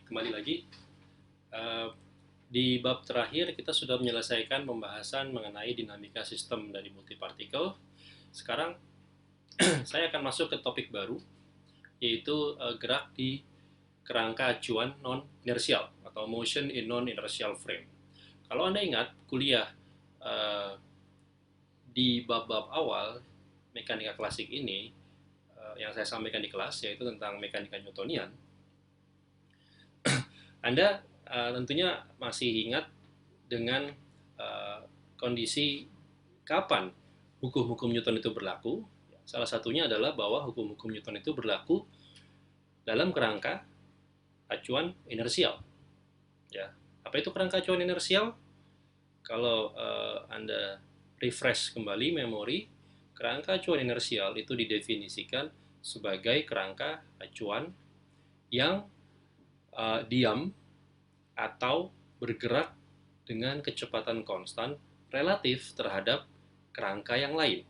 kembali lagi. Eh, di bab terakhir kita sudah menyelesaikan pembahasan mengenai dinamika sistem dari multipartikel. Sekarang saya akan masuk ke topik baru, yaitu gerak di kerangka acuan non-inersial atau motion in non-inertial frame. Kalau Anda ingat kuliah eh, di bab-bab awal mekanika klasik ini, yang saya sampaikan di kelas, yaitu tentang mekanika Newtonian, Anda tentunya masih ingat dengan uh, kondisi kapan hukum-hukum Newton itu berlaku. Salah satunya adalah bahwa hukum-hukum Newton itu berlaku dalam kerangka acuan inersial. Ya, apa itu kerangka acuan inersial? Kalau Anda refresh kembali memori, kerangka acuan inersial itu didefinisikan sebagai kerangka acuan yang diam atau bergerak dengan kecepatan konstan relatif terhadap kerangka yang lain.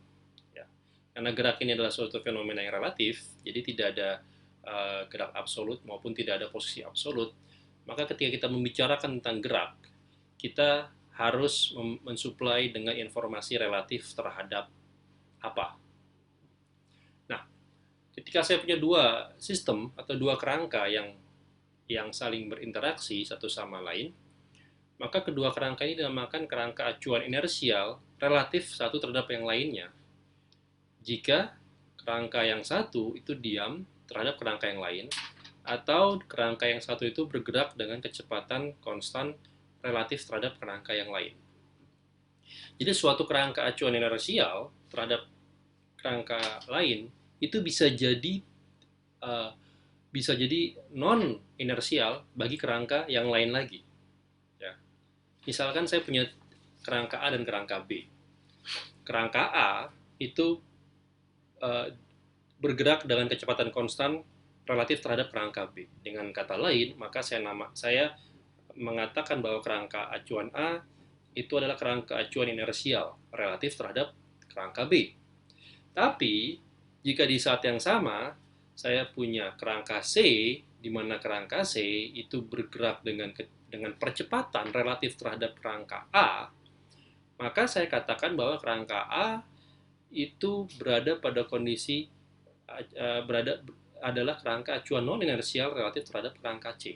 Ya. Karena gerak ini adalah suatu fenomena yang relatif, jadi tidak ada gerak absolut maupun tidak ada posisi absolut. Maka ketika kita membicarakan tentang gerak, kita harus mensuplai dengan informasi relatif terhadap apa. Nah, ketika saya punya dua sistem atau dua kerangka yang saling berinteraksi satu sama lain, maka kedua kerangka ini dinamakan kerangka acuan inersial relatif satu terhadap yang lainnya. Jika kerangka yang satu itu diam terhadap kerangka yang lain, atau kerangka yang satu itu bergerak dengan kecepatan konstan relatif terhadap kerangka yang lain. Jadi suatu kerangka acuan inersial terhadap kerangka lain itu uh, bisa jadi non inersial bagi kerangka yang lain lagi. Ya. Misalkan saya punya kerangka A dan kerangka B. Kerangka A itu uh, bergerak dengan kecepatan konstan relatif terhadap kerangka B. Dengan kata lain, maka saya mengatakan bahwa kerangka acuan A itu adalah kerangka acuan inersial relatif terhadap kerangka B. Tapi jika di saat yang sama saya punya kerangka C, di mana kerangka C itu bergerak dengan percepatan relatif terhadap kerangka A, maka saya katakan bahwa kerangka A itu berada pada kondisi adalah kerangka acuan non inersial relatif terhadap kerangka C.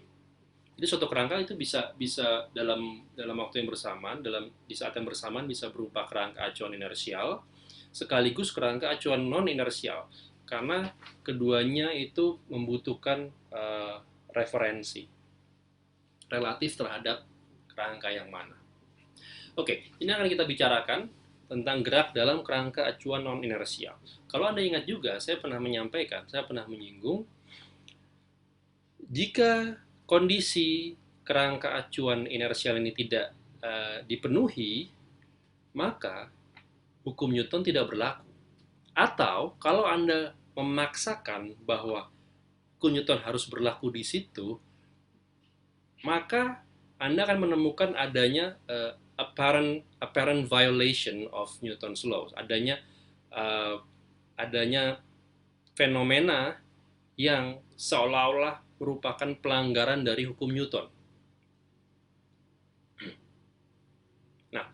Jadi suatu kerangka itu bisa dalam waktu yang bersamaan, di saat yang bersamaan bisa berupa kerangka acuan inersial sekaligus kerangka acuan non inersial, karena keduanya itu membutuhkan referensi relatif terhadap kerangka yang mana. Oke, ini akan kita bicarakan tentang gerak dalam kerangka acuan non inersial. Kalau Anda ingat juga, saya pernah menyinggung, jika kondisi kerangka acuan inersial ini tidak dipenuhi, maka hukum Newton tidak berlaku. Atau kalau Anda memaksakan bahwa hukum Newton harus berlaku di situ, maka Anda akan menemukan adanya apparent violation of Newton's law, adanya fenomena yang seolah-olah merupakan pelanggaran dari hukum Newton. Nah,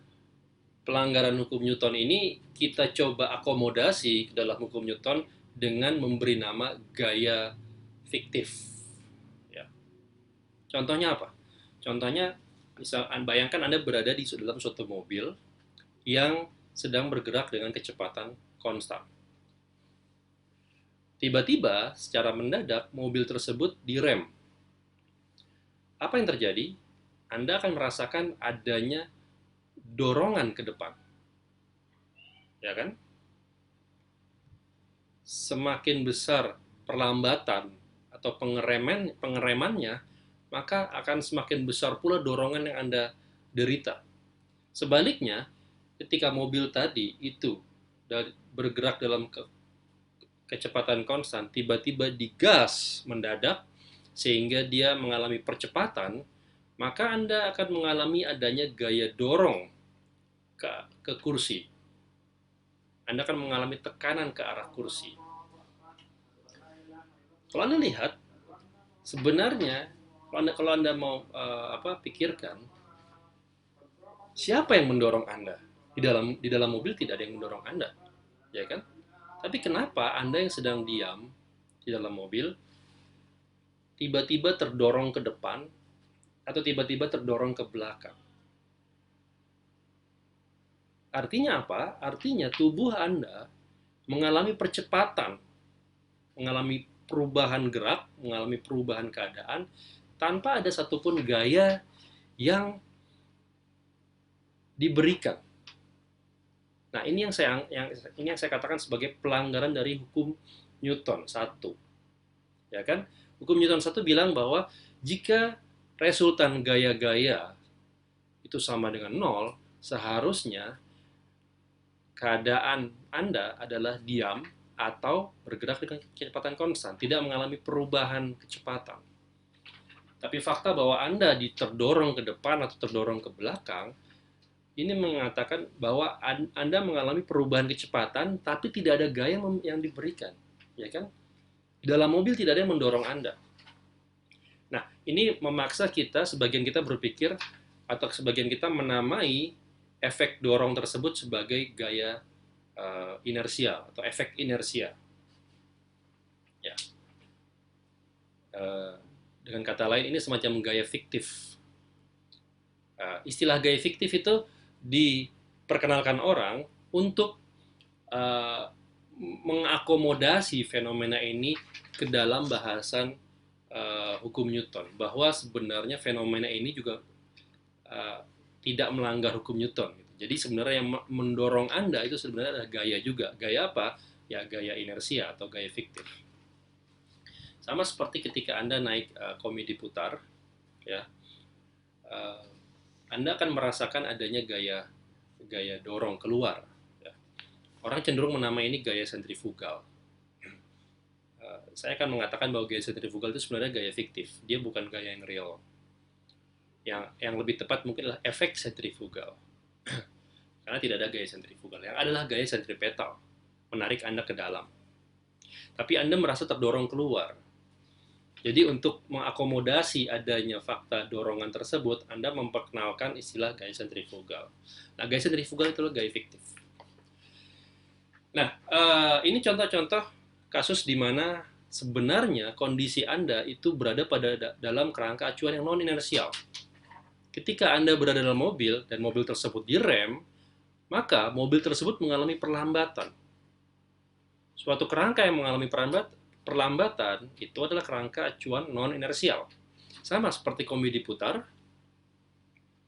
pelanggaran hukum Newton ini kita coba akomodasi ke dalam hukum Newton dengan memberi nama gaya fiktif. Ya. Contohnya apa? Contohnya, bayangkan Anda berada di dalam suatu mobil yang sedang bergerak dengan kecepatan konstan. Tiba-tiba, secara mendadak, mobil tersebut direm. Apa yang terjadi? Anda akan merasakan adanya dorongan ke depan. Ya kan? Semakin besar perlambatan atau pengeremannya, maka akan semakin besar pula dorongan yang Anda derita. Sebaliknya, ketika mobil tadi itu bergerak dalam kecepatan konstan, tiba-tiba digas mendadak sehingga dia mengalami percepatan, maka Anda akan mengalami adanya gaya dorong ke kursi. Anda akan mengalami tekanan ke arah kursi. Kalau Anda lihat, sebenarnya Kalau anda mau pikirkan, siapa yang mendorong anda? Di dalam mobil tidak ada yang mendorong anda, ya kan? Tapi kenapa anda yang sedang diam di dalam mobil tiba-tiba terdorong ke depan atau tiba-tiba terdorong ke belakang? Artinya apa? Artinya tubuh anda mengalami percepatan, mengalami perubahan gerak, mengalami perubahan keadaan tanpa ada satupun gaya yang diberikan. Nah, ini yang saya katakan sebagai pelanggaran dari hukum Newton 1. Ya kan? Hukum Newton 1 bilang bahwa jika resultan gaya-gaya itu sama dengan nol, seharusnya keadaan Anda adalah diam atau bergerak dengan kecepatan konstan, tidak mengalami perubahan kecepatan. Tapi fakta bahwa Anda terdorong ke depan atau terdorong ke belakang, ini mengatakan bahwa Anda mengalami perubahan kecepatan, tapi tidak ada gaya yang diberikan, ya kan? Dalam mobil tidak ada yang mendorong Anda. Nah, ini memaksa sebagian kita berpikir, atau sebagian kita menamai efek dorong tersebut sebagai gaya inersia atau efek inersia. Ya, dengan kata lain ini semacam gaya fiktif. Istilah gaya fiktif itu diperkenalkan orang untuk mengakomodasi fenomena ini ke dalam bahasan hukum Newton, bahwa sebenarnya fenomena ini juga tidak melanggar hukum Newton. Jadi sebenarnya yang mendorong Anda itu sebenarnya adalah gaya juga. Gaya apa? Ya gaya inersia atau gaya fiktif. Sama seperti ketika Anda naik komedi putar, ya, Anda akan merasakan adanya gaya dorong keluar. Ya. Orang cenderung menamai ini gaya sentrifugal. Saya akan mengatakan bahwa gaya sentrifugal itu sebenarnya gaya fiktif. Dia bukan gaya yang real. Yang lebih tepat mungkin adalah efek sentrifugal. Karena tidak ada gaya sentrifugal. Yang adalah gaya sentripetal, menarik Anda ke dalam. Tapi Anda merasa terdorong keluar. Jadi untuk mengakomodasi adanya fakta dorongan tersebut, Anda memperkenalkan istilah gaya sentrifugal. Nah, gaya sentrifugal itu adalah gaya fiktif. Nah, ini contoh-contoh kasus di mana sebenarnya kondisi Anda itu berada dalam kerangka acuan yang non-inersial. Ketika Anda berada dalam mobil dan mobil tersebut direm, maka mobil tersebut mengalami perlambatan. Suatu kerangka yang mengalami perlambatan itu adalah kerangka acuan non-inersial. Sama seperti komedi putar,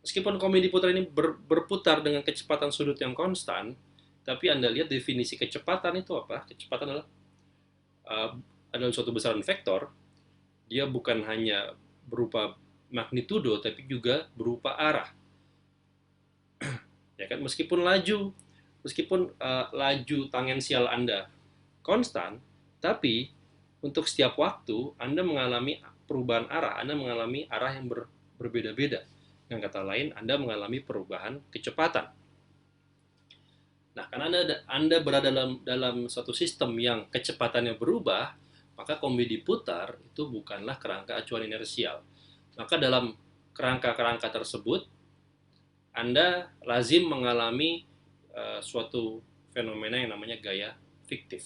meskipun komedi putar ini berputar dengan kecepatan sudut yang konstan, tapi Anda lihat definisi kecepatan itu apa? Kecepatan adalah suatu besaran vektor. Dia bukan hanya berupa magnitudo, tapi juga berupa arah. Ya kan, meskipun laju tangensial Anda konstan, tapi untuk setiap waktu Anda mengalami perubahan arah, Anda mengalami arah yang berbeda-beda. Dengan kata lain, Anda mengalami perubahan kecepatan. Nah, karena Anda berada dalam suatu sistem yang kecepatannya berubah, maka komedi putar itu bukanlah kerangka acuan inersial. Maka dalam kerangka-kerangka tersebut, Anda lazim mengalami suatu fenomena yang namanya gaya fiktif.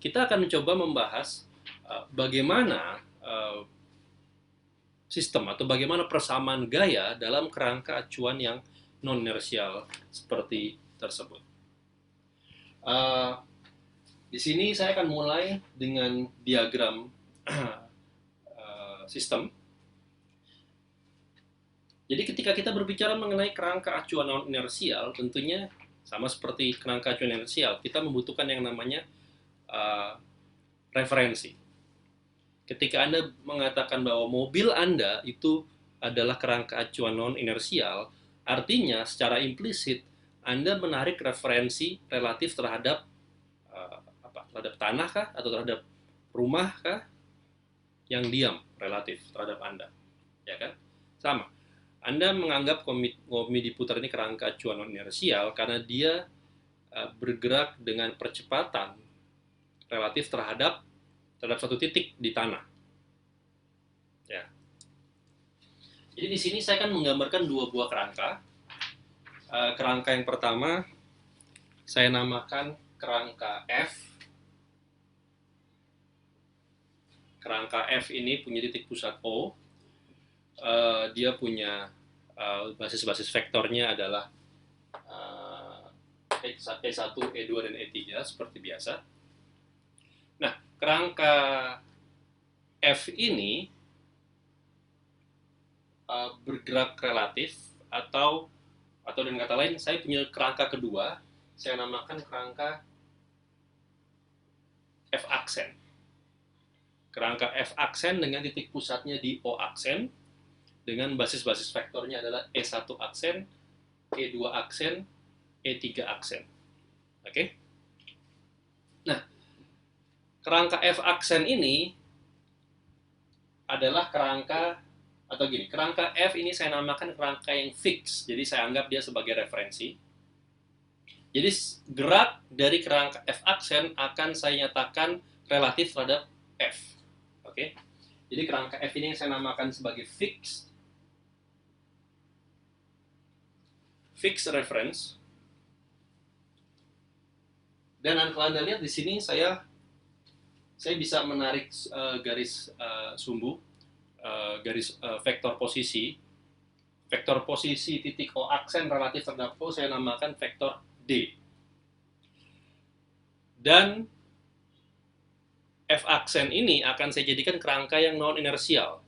Kita akan mencoba membahas bagaimana sistem atau bagaimana persamaan gaya dalam kerangka acuan yang non-inersial seperti tersebut. Di sini saya akan mulai dengan diagram sistem. Jadi ketika kita berbicara mengenai kerangka acuan non-inersial, tentunya sama seperti kerangka acuan inersial, kita membutuhkan yang namanya referensi. Ketika Anda mengatakan bahwa mobil Anda itu adalah kerangka acuan non-inersial, artinya secara implisit Anda menarik referensi relatif terhadap terhadap tanah kah atau terhadap rumah kah yang diam relatif terhadap Anda, ya kan? Sama. Anda menganggap komedi putar ini kerangka acuan non-inersial karena dia bergerak dengan percepatan relatif terhadap satu titik di tanah. Ya. Jadi di sini saya akan menggambarkan dua buah kerangka. Kerangka yang pertama saya namakan kerangka F. Kerangka F ini punya titik pusat O. Dia punya basis-basis vektornya adalah E1, E2, dan E3 seperti biasa. Nah, kerangka F ini bergerak relatif atau dengan kata lain, saya punya kerangka kedua, saya namakan kerangka F aksen. Kerangka F aksen dengan titik pusatnya di O aksen, dengan basis-basis vektornya adalah E1 aksen, E2 aksen, E3 aksen. Oke? Nah, kerangka F aksen ini adalah kerangka, atau gini, kerangka F ini saya namakan kerangka yang fix, jadi saya anggap dia sebagai referensi. Jadi gerak dari kerangka F aksen akan saya nyatakan relatif terhadap F. Oke? Jadi kerangka F ini yang saya namakan sebagai fix reference. Dan kalau Anda lihat di sini saya bisa menarik garis sumbu, garis vektor posisi. Vektor posisi titik O aksen relatif terhadap O saya namakan vektor D. Dan F aksen ini akan saya jadikan kerangka yang non inersial.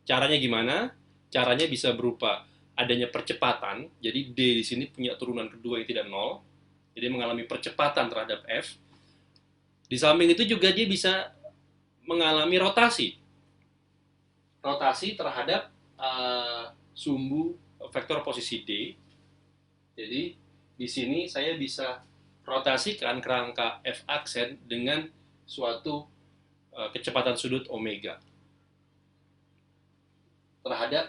Caranya gimana? Caranya bisa berupa adanya percepatan. Jadi D di sini punya turunan kedua yang tidak nol. Jadi mengalami percepatan terhadap F. Di samping itu juga dia bisa mengalami rotasi. Rotasi terhadap sumbu vektor posisi D. Jadi di sini saya bisa rotasikan kerangka F aksen dengan suatu kecepatan sudut omega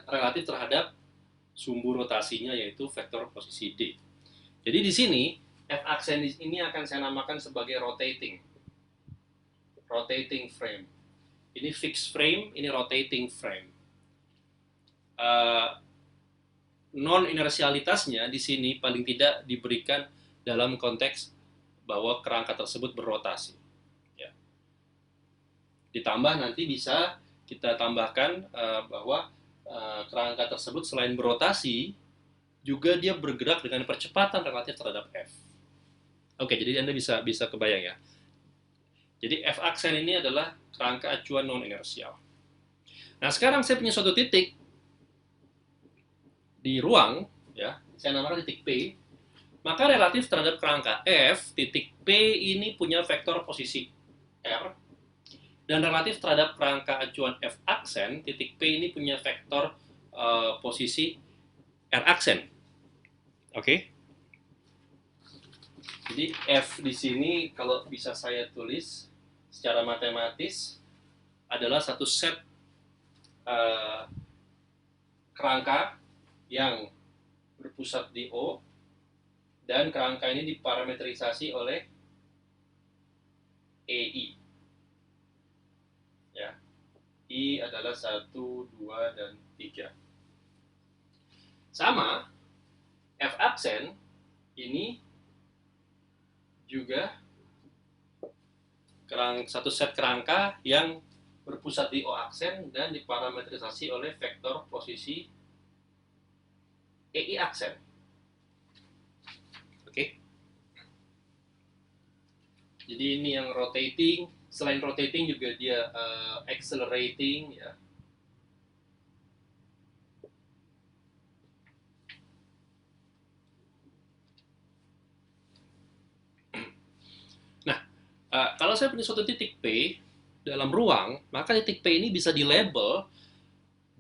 relatif terhadap sumbu rotasinya, yaitu vektor posisi D. Jadi di sini F aksen ini akan saya namakan sebagai rotating frame. Ini fixed frame, ini rotating frame. Non inersialitasnya di sini paling tidak diberikan dalam konteks bahwa kerangka tersebut berrotasi. Ya. Ditambah nanti bisa kita tambahkan bahwa kerangka tersebut selain berrotasi juga dia bergerak dengan percepatan relatif terhadap F. Oke, jadi Anda bisa kebayang ya. Jadi F aksen ini adalah kerangka acuan non inersial. Nah, sekarang saya punya suatu titik di ruang, ya, saya namakan titik P. Maka relatif terhadap kerangka F, titik P ini punya vektor posisi R, dan relatif terhadap kerangka acuan F aksen, titik P ini punya vektor posisi R aksen. Oke? Jadi F di sini kalau bisa saya tulis secara matematis adalah satu set kerangka yang berpusat di O, dan kerangka ini diparametrisasi oleh EI. Ya. I adalah 1, 2, dan 3. Sama, F aksen ini juga satu set kerangka yang berpusat di O aksen dan diparametrisasi oleh vektor posisi EI aksen. Oke. Jadi ini yang rotating. Selain rotating juga dia accelerating, ya. Nah, kalau saya punya suatu titik P dalam ruang, maka titik P ini bisa dilabel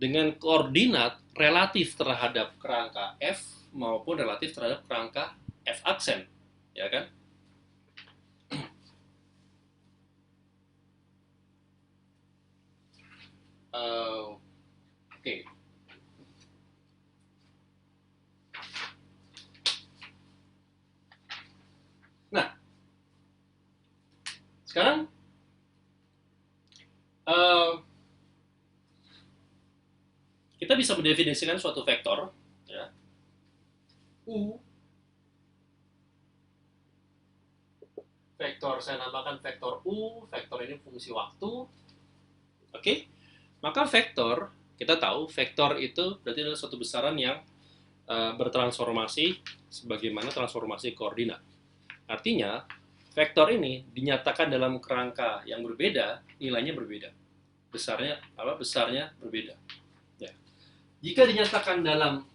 dengan koordinat relatif terhadap kerangka F maupun relatif terhadap kerangka F aksen, ya kan? Oke. Nah, sekarang kita Kita bisa mendefinisikan suatu vektor, ya, U, vektor saya namakan vektor U, vektor ini fungsi waktu, oke? Maka vektor, kita tahu vektor itu berarti adalah suatu besaran yang bertransformasi sebagaimana transformasi koordinat. Artinya, vektor ini dinyatakan dalam kerangka yang berbeda, nilainya berbeda. Besarnya berbeda. Ya. Jika dinyatakan dalam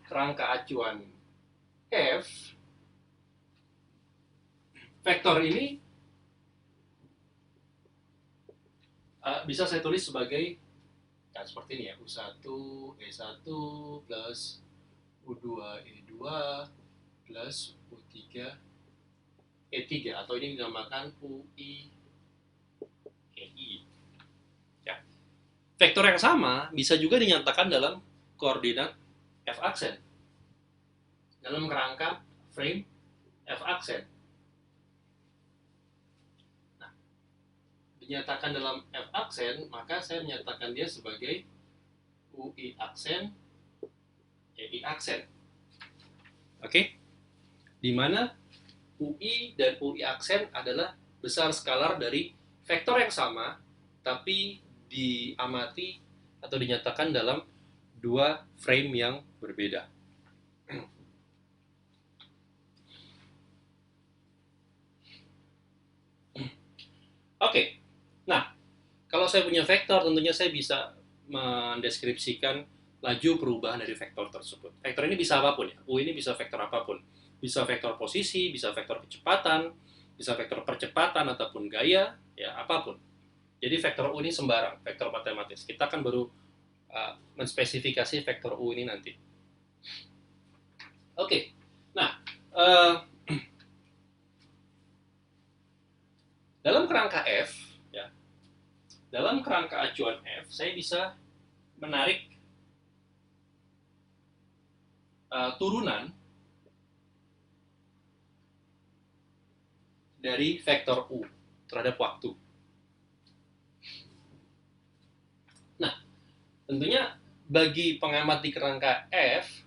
kerangka acuan F, vektor ini bisa saya tulis sebagai seperti ini ya, U1, E1 plus U2, E2 plus U3, E3, atau ini dinamakan UI, EI. Ya. Vektor yang sama bisa juga dinyatakan dalam koordinat F aksen, dalam kerangka frame F aksen. Nah, dinyatakan dalam F aksen, maka saya menyatakan dia sebagai UI aksen, EI aksen. Oke? Di mana UI dan UI aksen adalah besar skalar dari vektor yang sama, tapi diamati atau dinyatakan dalam dua frame yang berbeda. Oke, nah kalau saya punya vektor, tentunya saya bisa mendeskripsikan laju perubahan dari vektor tersebut. Vektor ini bisa apapun ya, U ini bisa vektor apapun. Bisa vektor posisi, bisa vektor kecepatan, bisa vektor percepatan ataupun gaya, ya apapun. Jadi vektor U ini sembarang, vektor matematis. Kita akan baru menspesifikasi vektor U ini nanti. Oke, nah dalam kerangka F, ya, dalam kerangka acuan F, saya bisa menarik turunan dari vektor U terhadap waktu. Nah, tentunya bagi pengamat di kerangka F,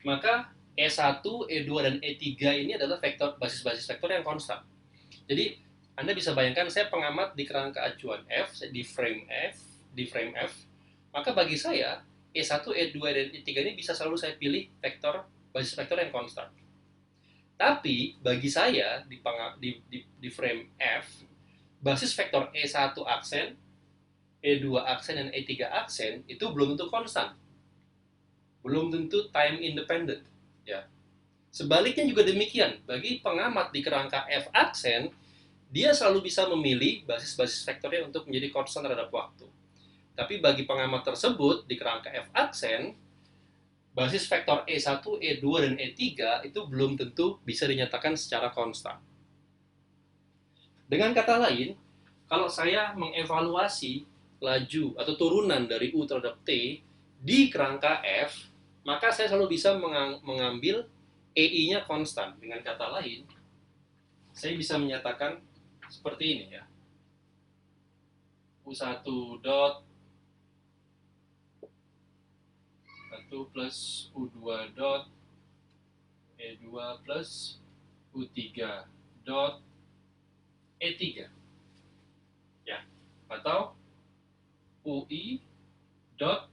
maka E1, E2, dan E3 ini adalah vektor basis-basis vektor yang konstan. Jadi, Anda bisa bayangkan saya pengamat di kerangka acuan F, di frame F, maka bagi saya E1, E2, dan E3 ini bisa selalu saya pilih vektor basis vektor yang konstan. Tapi bagi saya di frame F, basis vektor E1 aksen, E2 aksen, dan E3 aksen itu belum tentu konstan. Belum tentu time independent. Ya. Sebaliknya juga demikian. Bagi pengamat di kerangka F aksen, dia selalu bisa memilih basis-basis vektornya untuk menjadi konstan terhadap waktu. Tapi bagi pengamat tersebut di kerangka F aksen, basis vektor E1, E2, dan E3 itu belum tentu bisa dinyatakan secara konstan. Dengan kata lain, kalau saya mengevaluasi laju atau turunan dari U terhadap T di kerangka F, maka saya selalu bisa mengambil EI-nya konstan. Dengan kata lain, saya bisa menyatakan seperti ini ya. U1 dot 1 plus U2 dot E2 plus U3 dot E3. Ya, atau UI dot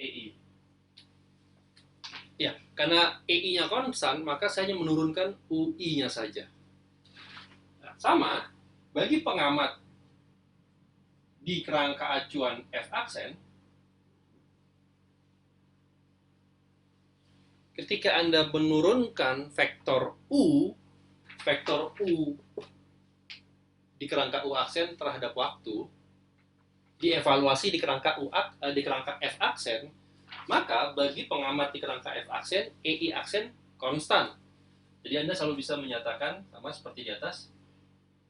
EI. Ya, karena EI-nya konstan, maka saya hanya menurunkan UI-nya saja. Nah, sama, bagi pengamat di kerangka acuan F aksen, ketika Anda menurunkan vektor U di kerangka U aksen terhadap waktu, dievaluasi di kerangka F aksen, maka bagi pengamat di kerangka F aksen, EI aksen konstan. Jadi Anda selalu bisa menyatakan sama seperti di atas,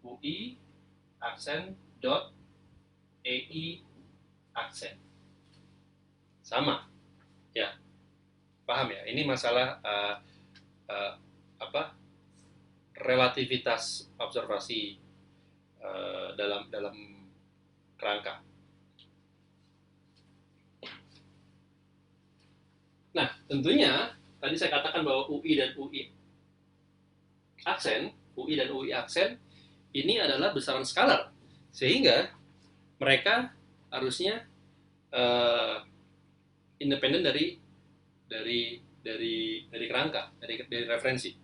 UI aksen dot EI aksen. Sama. Ya. Paham ya? Ini masalah relativitas observasi dalam kerangka. Nah, tentunya tadi saya katakan bahwa UI dan UI aksen ini adalah besaran skalar, sehingga mereka harusnya uh, independen dari kerangka, dari referensi.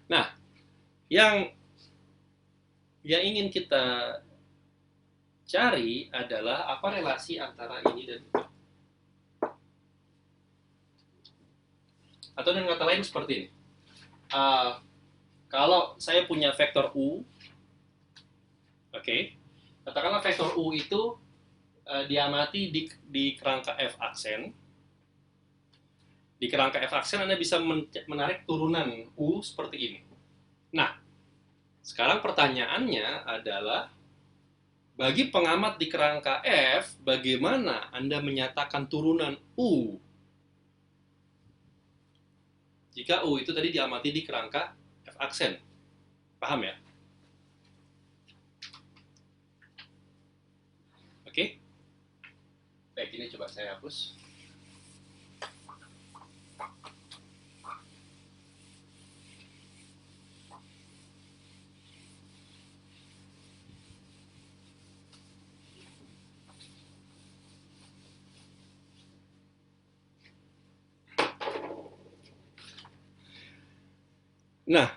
Nah, yang ingin kita cari adalah apa relasi antara ini dan itu. Atau dengan kata lain seperti ini. Kalau saya punya vektor U, oke, katakanlah vektor U itu diamati di kerangka F aksen. Di kerangka F aksen Anda bisa menarik turunan U seperti ini. Nah, sekarang pertanyaannya adalah, bagi pengamat di kerangka F, bagaimana Anda menyatakan turunan U jika U itu tadi diamati di kerangka F aksen? Paham ya? Oke? Baik, ini coba saya hapus. Nah,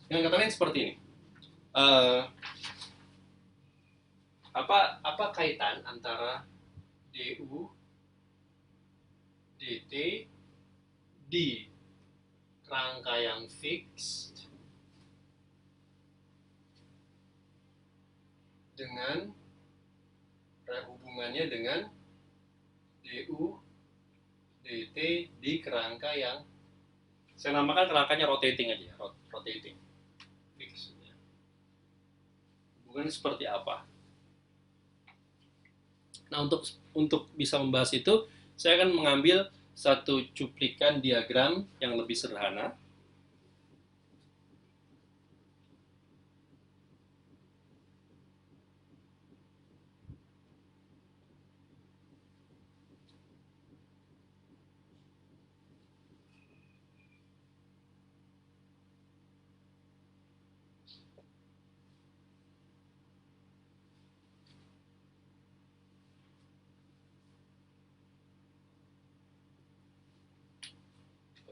dengan kata lain seperti ini. Apa kaitan antara DU DT di kerangka yang fixed dengan hubungannya dengan DU DT di kerangka yang saya namakan kerangkanya rotating aja, rotating fixed. Hubungannya seperti apa? Nah, untuk bisa membahas itu, saya akan mengambil satu cuplikan diagram yang lebih sederhana.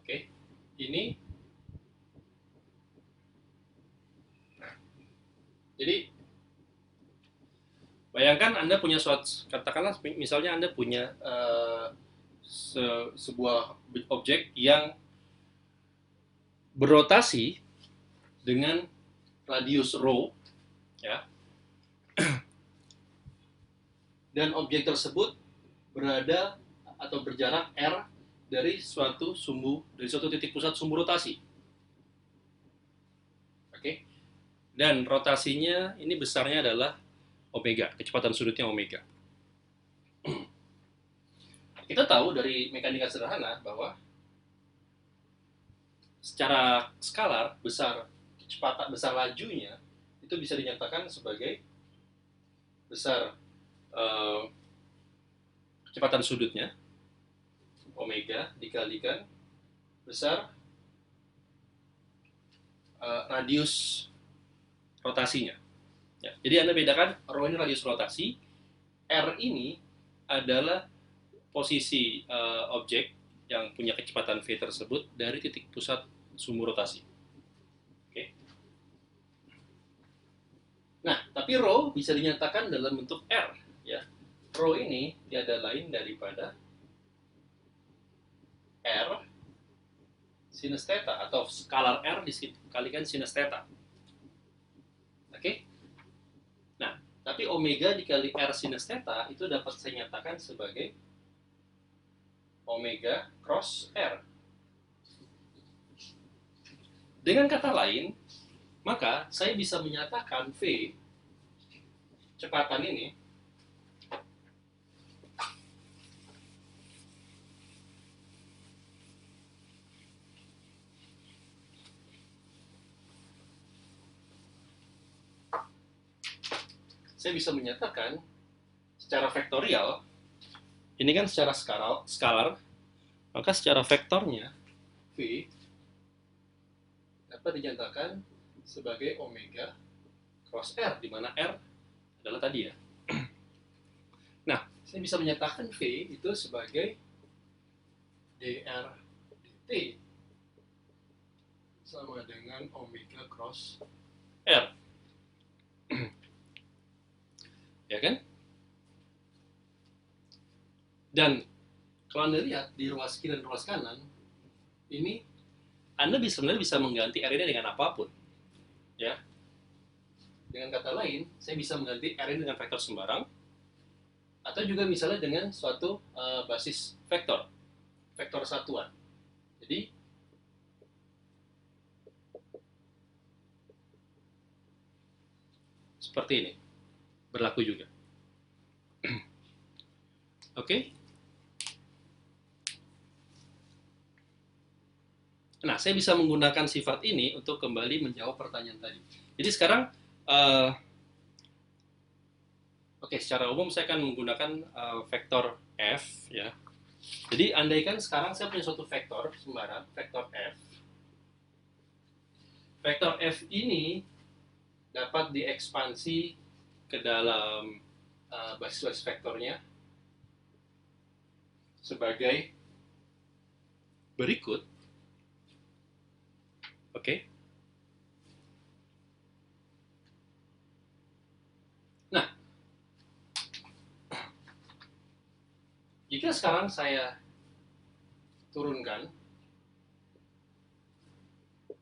Oke, ini jadi bayangkan Anda punya suatu, katakanlah misalnya Anda punya sebuah objek yang berotasi dengan radius rho, ya, dan objek tersebut berada atau berjarak r dari suatu titik pusat sumbu rotasi. Oke, dan rotasinya ini besarnya adalah omega, kecepatan sudutnya omega. Kita tahu dari mekanika sederhana bahwa secara skalar besar lajunya itu bisa dinyatakan sebagai besar kecepatan sudutnya omega dikalikan besar radius rotasinya. Ya, jadi Anda bedakan rho ini radius rotasi, r ini adalah posisi objek yang punya kecepatan v tersebut dari titik pusat sumbu rotasi. Oke. Nah, tapi rho bisa dinyatakan dalam bentuk r, ya. Rho ini tiada lain daripada r sinus theta atau skalar r dikalikan sinus theta. Oke. Nah, tapi omega dikali r sinus theta itu dapat saya nyatakan sebagai omega cross r. Dengan kata lain, maka saya bisa menyatakan v kecepatan ini saya bisa menyatakan secara vektorial, ini kan secara skalar, maka secara vektornya V dapat dinyatakan sebagai omega cross R, di mana R adalah tadi ya. Nah, saya bisa menyatakan V itu sebagai dr dt sama dengan omega cross R. Ya kan? Dan kalau Anda lihat di ruas kiri dan ruas kanan, ini Anda sebenarnya bisa mengganti R ini dengan apapun. Ya. Dengan kata lain, saya bisa mengganti R ini dengan vektor sembarang, atau juga misalnya dengan suatu basis vektor satuan. Jadi, seperti ini. Berlaku juga. Oke? Nah, saya bisa menggunakan sifat ini untuk kembali menjawab pertanyaan tadi. Jadi sekarang, secara umum saya akan menggunakan vektor F, ya. Jadi andaikan sekarang saya punya suatu vektor sembarang, vektor F. Vektor F ini dapat diekspansi ke dalam basis-basis vektornya sebagai berikut. Oke. Nah, jika sekarang saya turunkan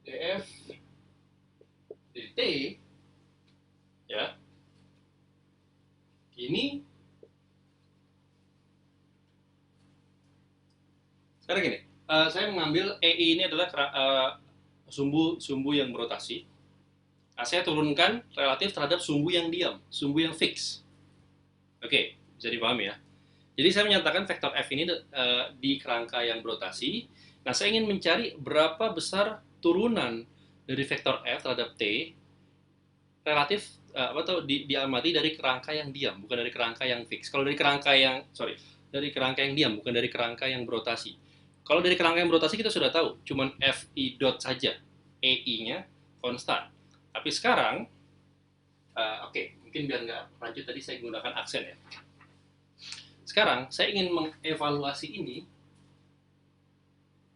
df dt, ya, ini sekarang gini, saya mengambil EI ini adalah sumbu yang berotasi. Nah, saya turunkan relatif terhadap sumbu yang diam, sumbu yang fix. Oke, bisa dipahami ya. Jadi saya menyatakan vektor F ini di kerangka yang berotasi. Nah, saya ingin mencari berapa besar turunan dari vektor F terhadap T relatif diamati dari kerangka yang diam, bukan dari kerangka yang fix. Kalau dari kerangka yang dari kerangka yang diam, bukan dari kerangka yang berotasi. Kalau dari kerangka yang berotasi kita sudah tahu, cuman Fi dot saja, EI-nya konstan. Tapi sekarang, mungkin biar nggak lanjut tadi saya gunakan aksen ya. Sekarang saya ingin mengevaluasi ini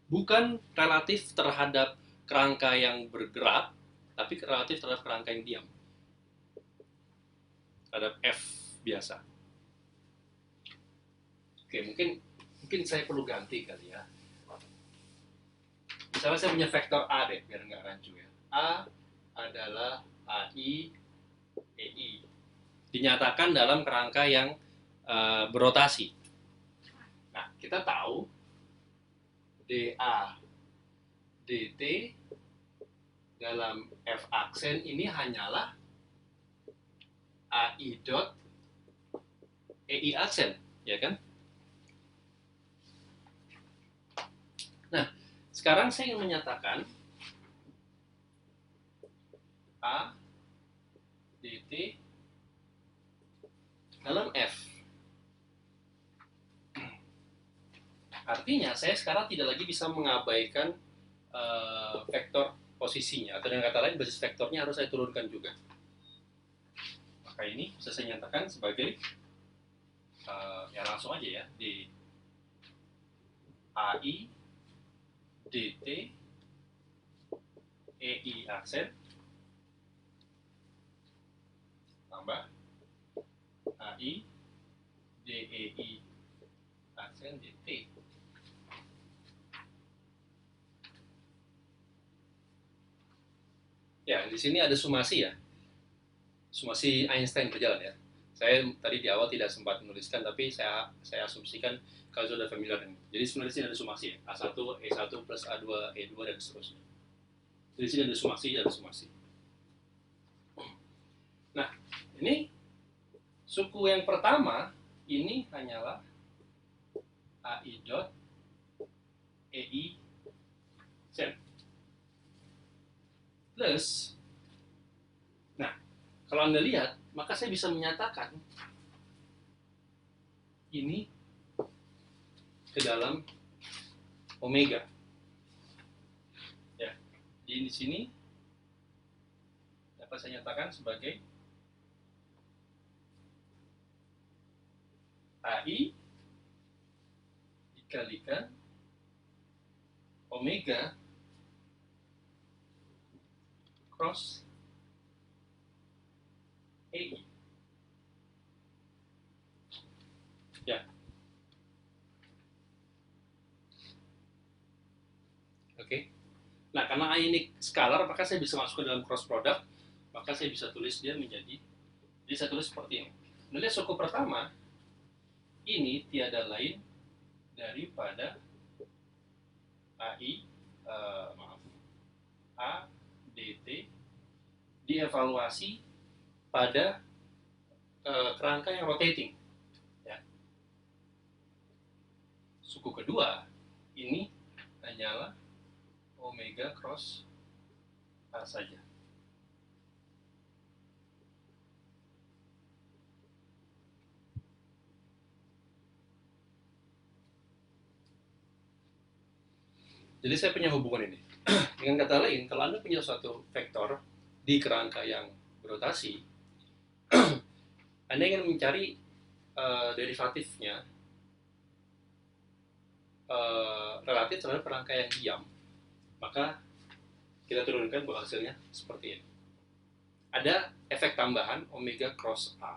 bukan relatif terhadap kerangka yang bergerak, tapi relatif terhadap kerangka yang diam, terhadap F biasa. Oke, mungkin saya perlu ganti kali ya. Misalnya saya punya vektor A deh, biar nggak rancu ya. A adalah AI EI. Dinyatakan dalam kerangka yang berotasi. Nah, kita tahu DA DT dalam F aksen ini hanyalah AI dot EI aksen, ya kan? Nah, sekarang saya ingin menyatakan A dt dalam F. Artinya saya sekarang tidak lagi bisa mengabaikan vektor posisinya, atau dengan kata lain basis vektornya harus saya turunkan juga. Maka ini bisa saya nyatakan sebagai ya langsung aja ya, di AI dt EI aksen tambah AI DEI aksen dt. Ya, di sini ada sumasi ya. Sumasi Einstein berjalan ya. Saya tadi di awal tidak sempat menuliskan, tapi saya asumsikan kalau sudah familiar ini. Jadi sebenarnya di sini ada sumasi ya. A1, E1 plus A2, E2 dan seterusnya. Jadi di sini ada sumasi. Nah, ini suku yang pertama ini hanyalah AI dot EI sen plus. Nah, Kalau Anda lihat, maka saya bisa menyatakan ini ke dalam omega. Ya, di sini dapat saya nyatakan sebagai AI dikalikan omega cross EI. Ya. Oke. Nah, karena I ini scalar, maka saya bisa masuk ke dalam cross product, maka saya bisa tulis dia menjadi, jadi saya tulis seperti ini. Nah, lihat suku pertama, ini tiada lain daripada AI, A, DT, dievaluasi pada kerangka yang rotating. Ya. Suku kedua, ini hanyalah omega cross A saja. Jadi saya punya hubungan ini. Dengan kata lain, kalau Anda punya suatu vektor di kerangka yang berotasi, Anda ingin mencari derivatifnya relatif terhadap kerangka yang diam, maka kita turunkan bahwa hasilnya seperti ini. Ada efek tambahan omega cross A.